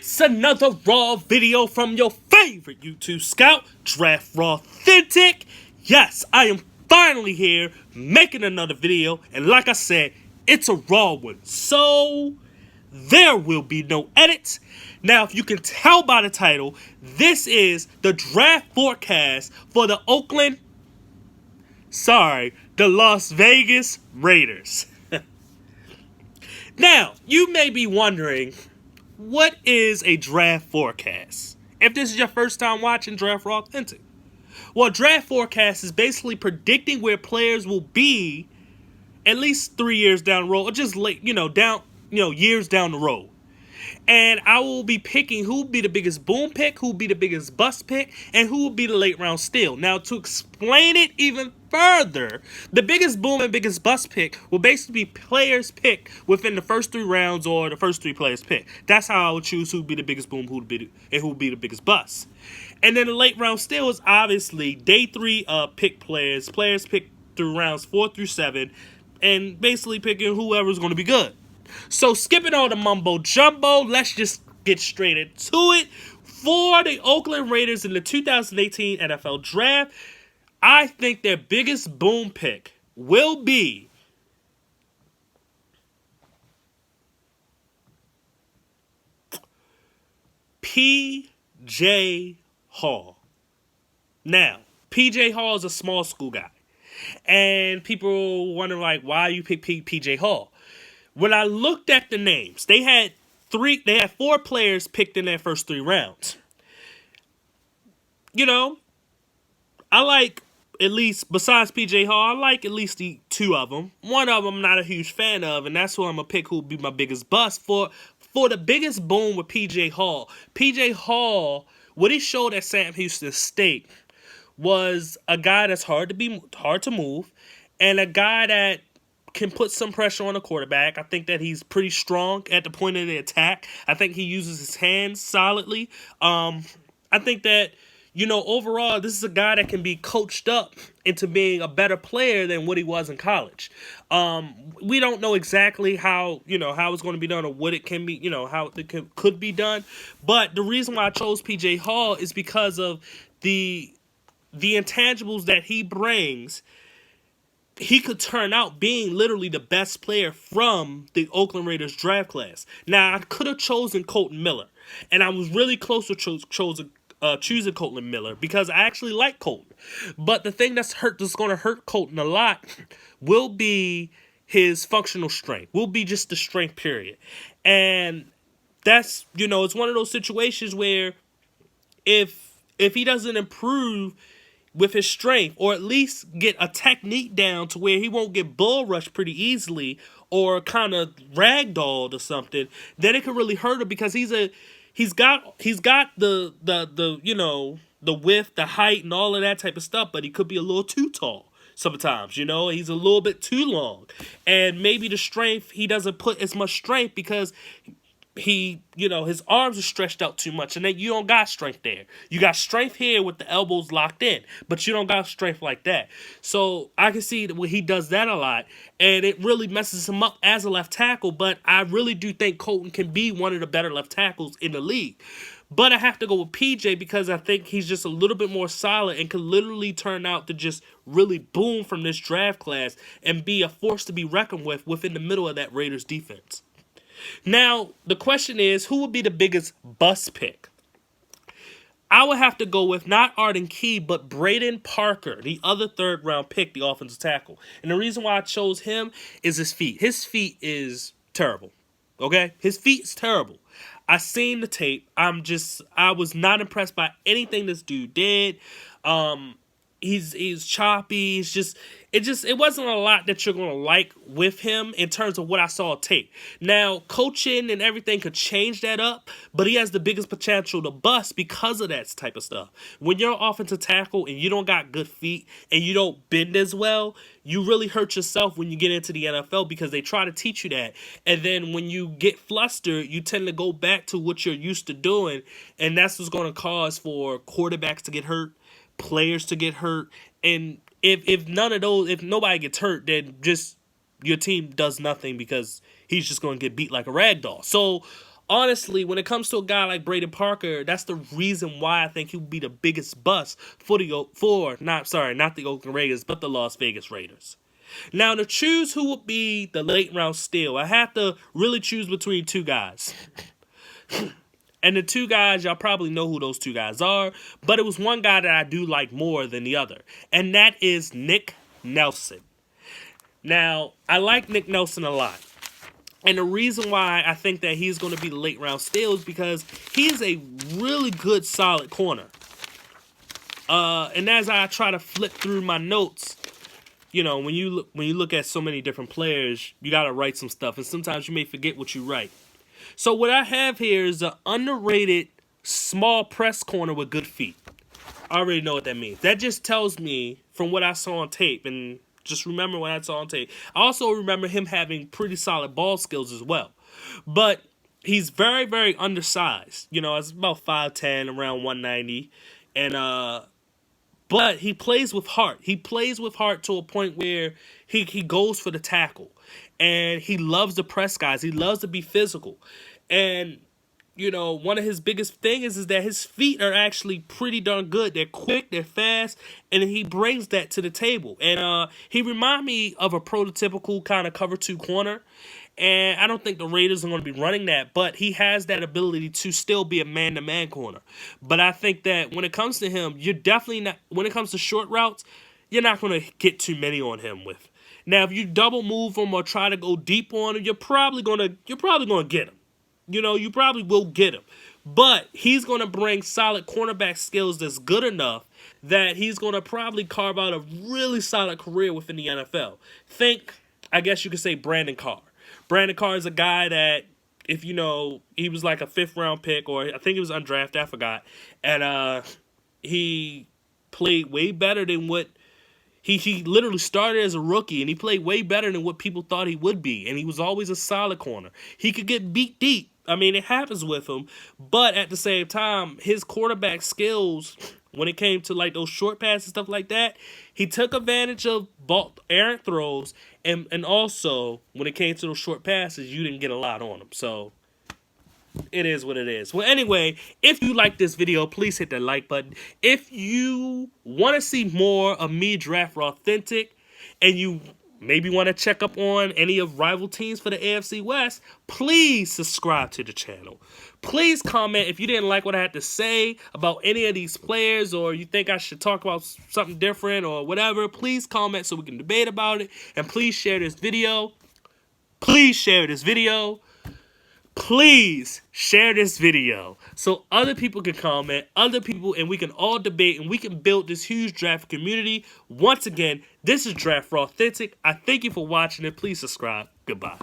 It's another Raw video from your favorite YouTube scout, Draftrawthentic. Yes, I am finally here making another video, and like I said, it's a Raw one, so there will be no edits. Now, if you can tell by the title, this is the draft forecast for the the Las Vegas Raiders. Now, you may be wondering, what is a draft forecast? If this is your first time watching Draftrawthentic. Well, draft forecast is basically predicting where players will be at least 3 years down the road, or just years down the road. And I will be picking who will be the biggest boom pick, who will be the biggest bust pick, and who will be the late round steal. Now, to explain it even further, the biggest boom and biggest bust pick will basically be players picked within the first 3 rounds or the first 3 players picked. That's how I would choose who would be the biggest boom, who would be the biggest bust. And then the late round steal is obviously day 3 pick players picked through rounds 4 through 7, and basically picking whoever's going to be good. So skipping all the mumbo jumbo, let's just get straight into it. For the Oakland Raiders in the 2018 NFL Draft, I think their biggest boom pick will be P.J. Hall. Now, P.J. Hall is a small school guy, and people wonder why you pick P.J. Hall. When I looked at the names, they had 4 players picked in their first 3 rounds. I like, at least besides PJ Hall, I like at least 2 of them. One of them I'm not a huge fan of, and that's who I'm gonna pick who will be my biggest bust for the biggest boom with PJ Hall. PJ Hall, what he showed at Sam Houston State was a guy that's hard to move, and a guy that can put some pressure on the quarterback. I think that he's pretty strong at the point of the attack. I think he uses his hands solidly. I think that, overall, this is a guy that can be coached up into being a better player than what he was in college. We don't know exactly how it's going to be done or what it can be, how it could be done. But the reason why I chose PJ Hall is because of the intangibles that he brings. He could turn out being literally the best player from the Oakland Raiders draft class. Now, I could have chosen Colton Miller, and I was really close to choosing Colton Miller because I actually like Colton. But the thing that's going to hurt Colton a lot will be his functional strength, will be just the strength period. And that's, it's one of those situations where if he doesn't improve with his strength, or at least get a technique down to where he won't get bull rushed pretty easily or kind of ragdolled or something, then it could really hurt him because he's got the width, the height, and all of that type of stuff, but he could be a little too tall sometimes. He's a little bit too long, and maybe the strength, he doesn't put as much strength because his arms are stretched out too much, and then you don't got strength there. You got strength here with the elbows locked in, but you don't got strength like that. So I can see that he does that a lot, and it really messes him up as a left tackle, but I really do think Colton can be one of the better left tackles in the league. But I have to go with PJ because I think he's just a little bit more solid and could literally turn out to just really boom from this draft class and be a force to be reckoned with within the middle of that Raiders defense. Now, the question is, who would be the biggest bust pick? I would have to go with not Arden Key, but Braden Parker, the other 3rd round pick, the offensive tackle. And the reason why I chose him is his feet. His feet is terrible. Okay? His feet is terrible. I seen the tape. I was not impressed by anything this dude did. He's choppy. It wasn't a lot that you're gonna like with him in terms of what I saw tape. Now, coaching and everything could change that up, but he has the biggest potential to bust because of that type of stuff. When you're an offensive tackle and you don't got good feet and you don't bend as well, you really hurt yourself when you get into the NFL because they try to teach you that. And then when you get flustered, you tend to go back to what you're used to doing, and that's what's going to cause for quarterbacks to get hurt, players to get hurt, and if nobody gets hurt, then just your team does nothing because he's just going to get beat like a rag doll. So honestly, when it comes to a guy like Brandon Parker, that's the reason why I think he would be the biggest bust for not the Oakland Raiders, but the Las Vegas Raiders. Now, to choose who would be the late round steal, I have to really choose between two guys. And the two guys, y'all probably know who those two guys are, but it was one guy that I do like more than the other, and that is Nick Nelson. Now, I like Nick Nelson a lot. And the reason why I think that he's going to be the late round steal is because he is a really good, solid corner. And as I try to flip through my notes, you know, when you look at so many different players, you got to write some stuff, and sometimes you may forget what you write. So what I have here is an underrated small press corner with good feet. I already know what that means. That just tells me from what I saw on tape, and just remember what I saw on tape. I also remember him having pretty solid ball skills as well. But he's very, very undersized. You know, it's about 5'10", around 190. And but he plays with heart. He plays with heart to a point where he goes for the tackle. And he loves to press guys. He loves to be physical. And, you know, one of his biggest things is that his feet are actually pretty darn good. They're quick, they're fast, and he brings that to the table. And he reminds me of a prototypical kind of cover two corner. And I don't think the Raiders are going to be running that, but he has that ability to still be a man-to-man corner. But I think that when it comes to him, you're definitely not, when it comes to short routes, you're not going to get too many on him with. Now, if you double move him or try to go deep on him, you're probably gonna get him. You know, you probably will get him. But he's gonna bring solid cornerback skills that's good enough that he's gonna probably carve out a really solid career within the NFL. Think, I guess you could say Brandon Carr. Brandon Carr is a guy that, if you know, he was like a 5th round pick, or I think he was undrafted, I forgot. And he played way better than what He literally started as a rookie, and he played way better than what people thought he would be, and he was always a solid corner. He could get beat deep. I mean, it happens with him, but at the same time, his quarterback skills, when it came to like those short passes and stuff like that, he took advantage of errant throws, and also, when it came to those short passes, you didn't get a lot on him, so it is what it is. Well, anyway, if you like this video, please hit that like button. If you want to see more of me, Draft Raw Authentic, and you maybe want to check up on any of rival teams for the AFC West, please subscribe to the channel. Please comment if you didn't like what I had to say about any of these players, or you think I should talk about something different or whatever. Please comment so we can debate about it. And please share this video. Please share this video. Please share this video so other people can comment, and we can all debate, and we can build this huge draft community. Once again, this is Draft Raw Authentic. I thank you for watching, and please subscribe. Goodbye.